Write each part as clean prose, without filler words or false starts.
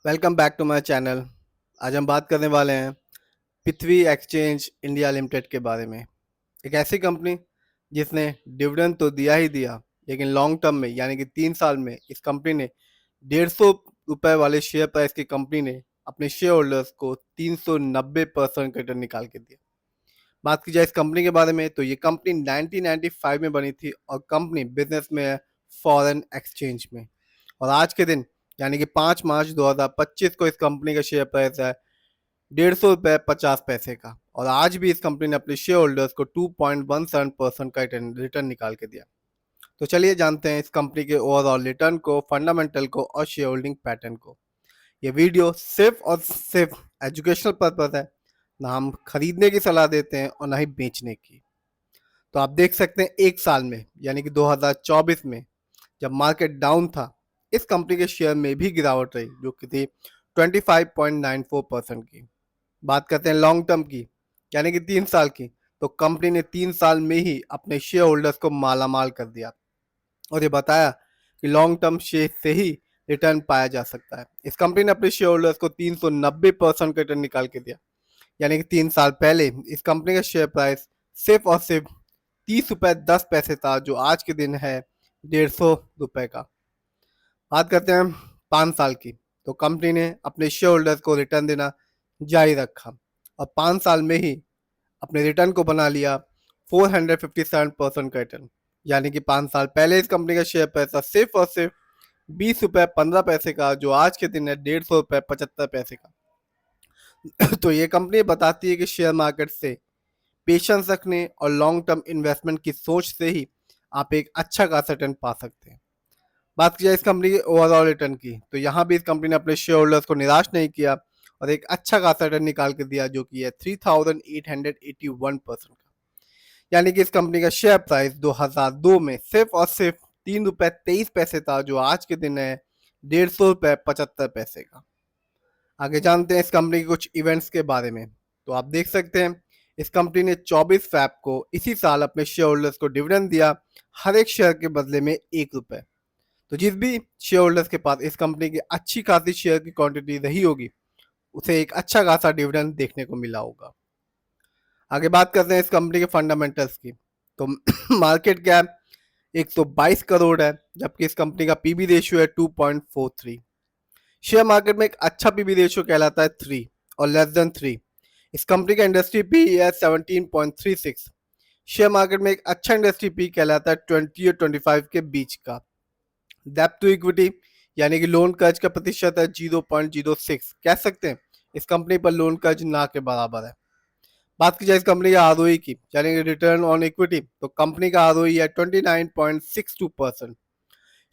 Welcome back to my channel. आज हम बात करने वाले हैं पृथ्वी एक्सचेंज इंडिया लिमिटेड के बारे में। एक ऐसी कंपनी जिसने डिविडेंड तो दिया ही दिया, लेकिन लॉन्ग टर्म में यानी कि 3 साल में इस कंपनी ने 150 रुपए वाले शेयर प्राइस की कंपनी ने अपने शेयर होल्डर्स को 390% का रिटर्न निकाल के दिया। बात की जाए इस कंपनी के बारे में तो ये कंपनी 1995 में बनी थी और कंपनी बिजनेस में है फॉरेन एक्सचेंज में। और आज के दिन यानी कि 5 मार्च 2025 को इस कंपनी का शेयर प्राइस है 150 रुपये 50 पैसे का। और आज भी इस कंपनी ने अपने शेयर होल्डर्स को 2.17% का रिटर्न निकाल के दिया। तो चलिए जानते हैं इस कंपनी के ओवरऑल रिटर्न को, फंडामेंटल को और शेयर होल्डिंग पैटर्न को। ये वीडियो सिर्फ और सिर्फ एजुकेशनल पर्पज है, ना हम खरीदने की सलाह देते हैं और ना ही बेचने की। तो आप देख सकते हैं एक साल में यानी कि 2024 में जब मार्केट डाउन था, इस कंपनी के शेयर में भी गिरावट रही जो कि थी 25.94% की। बात करते हैं लॉन्ग टर्म की यानी कि 3 साल की, तो कंपनी ने 3 साल में ही अपने शेयर होल्डर्स को मालामाल कर दिया और ये बताया कि लॉन्ग टर्म शेयर से ही रिटर्न पाया जा सकता है। इस कंपनी ने अपने शेयर होल्डर्स को 390% का रिटर्न निकाल के दिया, यानी कि 3 साल पहले इस कंपनी का शेयर प्राइस सिर्फ और सिर्फ 30 रुपये 10 पैसे था, जो आज के दिन है 150 रुपये का। बात करते हैं 5 साल की, तो कंपनी ने अपने शेयर होल्डर्स को रिटर्न देना जारी रखा और 5 साल में ही अपने रिटर्न को बना लिया 457% का रिटर्न। यानी कि 5 साल पहले इस कंपनी का शेयर पैसा सिर्फ और सिर्फ 20 रुपये 15 पैसे का, जो आज के दिन है 150 रुपये 75 पैसे का। तो ये कंपनी बताती है कि शेयर मार्केट से पेशेंस रखने और लॉन्ग टर्म इन्वेस्टमेंट की सोच से ही आप एक अच्छा खासा रिटर्न पा सकते हैं। बात की जाए इस कंपनी के ओवरऑल रिटर्न की, तो यहाँ भी इस कंपनी ने अपने शेयर होल्डर्स को निराश नहीं किया और एक अच्छा खासा रिटर्न निकाल के दिया, जो कि है 3881% का। यानी कि इस कंपनी का शेयर प्राइस 2002 में सिर्फ और सिर्फ 3 रुपये 23 पैसे था, जो आज के दिन है 150 रुपये 75 पैसे का। आगे जानते हैं इस कंपनी के कुछ इवेंट्स के बारे में। तो आप देख सकते हैं इस कंपनी ने 24 फैब को इसी साल अपने शेयर होल्डर्स को डिविडेंड दिया, हर एक शेयर के बदले में 1 रुपये। तो जिस भी शेयर होल्डर्स के पास इस कंपनी की अच्छी खासी शेयर की क्वांटिटी रही होगी, उसे एक अच्छा खासा डिविडेंड देखने को मिला होगा। आगे बात करते हैं इस कंपनी के फंडामेंटल्स की। तो मार्केट कैप 122 करोड़ है, जबकि इस कंपनी का पीबी रेशियो है 2.43। शेयर मार्केट में एक अच्छा पीबी रेशियो कहलाता है 3 और लेस देन 3। इस कंपनी का इंडस्ट्री पी है 17.36। शेयर मार्केट में एक अच्छा इंडस्ट्री पी कहलाता है 20 और 25 के बीच का। डेप्ट टू इक्विटी यानी कि लोन कर्ज का प्रतिशत है 0.06। कह सकते हैं इस कंपनी पर लोन कर्ज ना के बराबर है। बात की जाए इस कंपनी का आरओई की यानी कि रिटर्न ऑन इक्विटी, तो कंपनी का आरओई है 29.62%।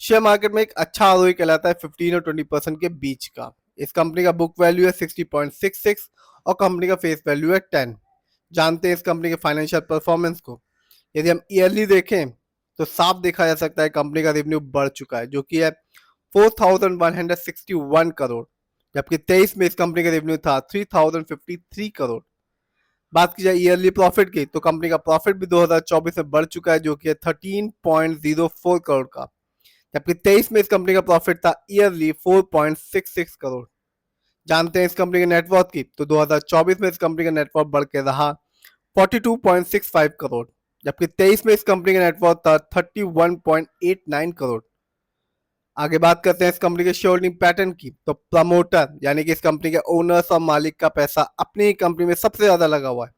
शेयर मार्केट में एक अच्छा आरओई कहलाता है 15 और 20% के बीच का। इस कंपनी का बुक वैल्यू है 60.66 और कंपनी का फेस वैल्यू है 10। जानते हैं इस कंपनी के फाइनेंशियल परफॉर्मेंस को। यदि हम ईयरली देखें तो साफ देखा जा सकता है कंपनी का रेवेन्यू बढ़ चुका है, जो कि है 4161 करोड़, जबकि 23 में इस कंपनी का रेवेन्यू था 3053 करोड़। बात की जाए ईयरली प्रॉफिट की, तो कंपनी का प्रॉफिट भी 2024 में बढ़ चुका है, जो कि है 13.04 करोड़ का, जबकि 23 में इस कंपनी का प्रॉफिट था ईयरली 4.66 करोड़। जानते हैं इस कंपनी के नेटवर्थ की, तो 2024 में इस कंपनी का नेटवर्थ बढ़ के रहा 42.65 करोड़, जबकि 23 में इस कंपनी का नेटवर्थ था 31.89 करोड़। आगे बात करते हैं इस कंपनी के शेयर होल्डिंग पैटर्न की, तो प्रमोटर यानी कि इस कंपनी के ओनर्स और मालिक का पैसा अपनी ही कंपनी में सबसे ज्यादा लगा हुआ है,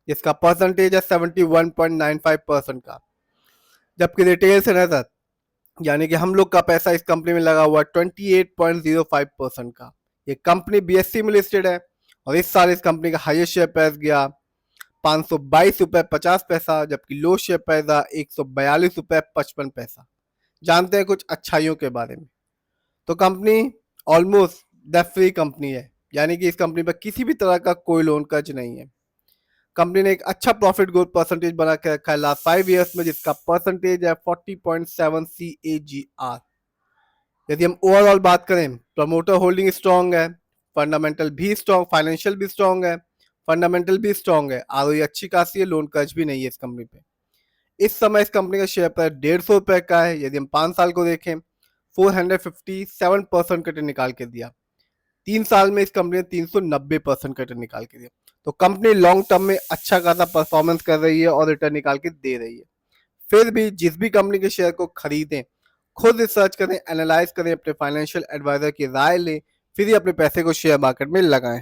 जिसका परसेंटेज है 71.95% का। जबकि रिटेल से नजर यानी कि हम लोग का पैसा इस कंपनी में लगा हुआ है 28.05% का। ये कंपनी बीएससी में लिस्टेड है और इस साल इस कंपनी का हाईएस्ट शेयर प्राइस गया 522 रुपये 50 पैसा, जबकि लो शेयर प्राइस था 142 रुपये 55 पैसा। जानते हैं कुछ अच्छाइयों के बारे में। तो company almost debt free company है, यानी कि इस कंपनी पर किसी भी तरह का कोई लोन कर्ज नहीं है। कंपनी ने एक अच्छा प्रॉफिट ग्रोथ परसेंटेज बना के रखा है लास्ट 5 ईयर्स में, जिसका परसेंटेज है 40.7 CAGR। यदि हम ओवरऑल बात करें, प्रमोटर होल्डिंग स्ट्रांग है, फंडामेंटल भी स्ट्रांग, फाइनेंशियल भी स्ट्रांग है, फंडामेंटल भी स्ट्रांग है, आरओई अच्छी खासी है, लोन कर्ज भी नहीं है इस कंपनी पे। इस समय इस कंपनी का शेयर प्राइस 150 रुपये का है। यदि हम 5 साल को देखें 457% का निकाल के दिया। 3 साल में इस कंपनी ने 390% का रिटर्न निकाल के दिया। तो कंपनी लॉन्ग टर्म में अच्छा खासा परफॉर्मेंस कर रही है और रिटर्न निकाल के दे रही है। फिर भी जिस भी कंपनी के शेयर को खरीदें, खुद रिसर्च करें, एनालाइज करें, अपने फाइनेंशियल एडवाइजर की राय लें, फिर ही अपने पैसे को शेयर मार्केट में लगाएं।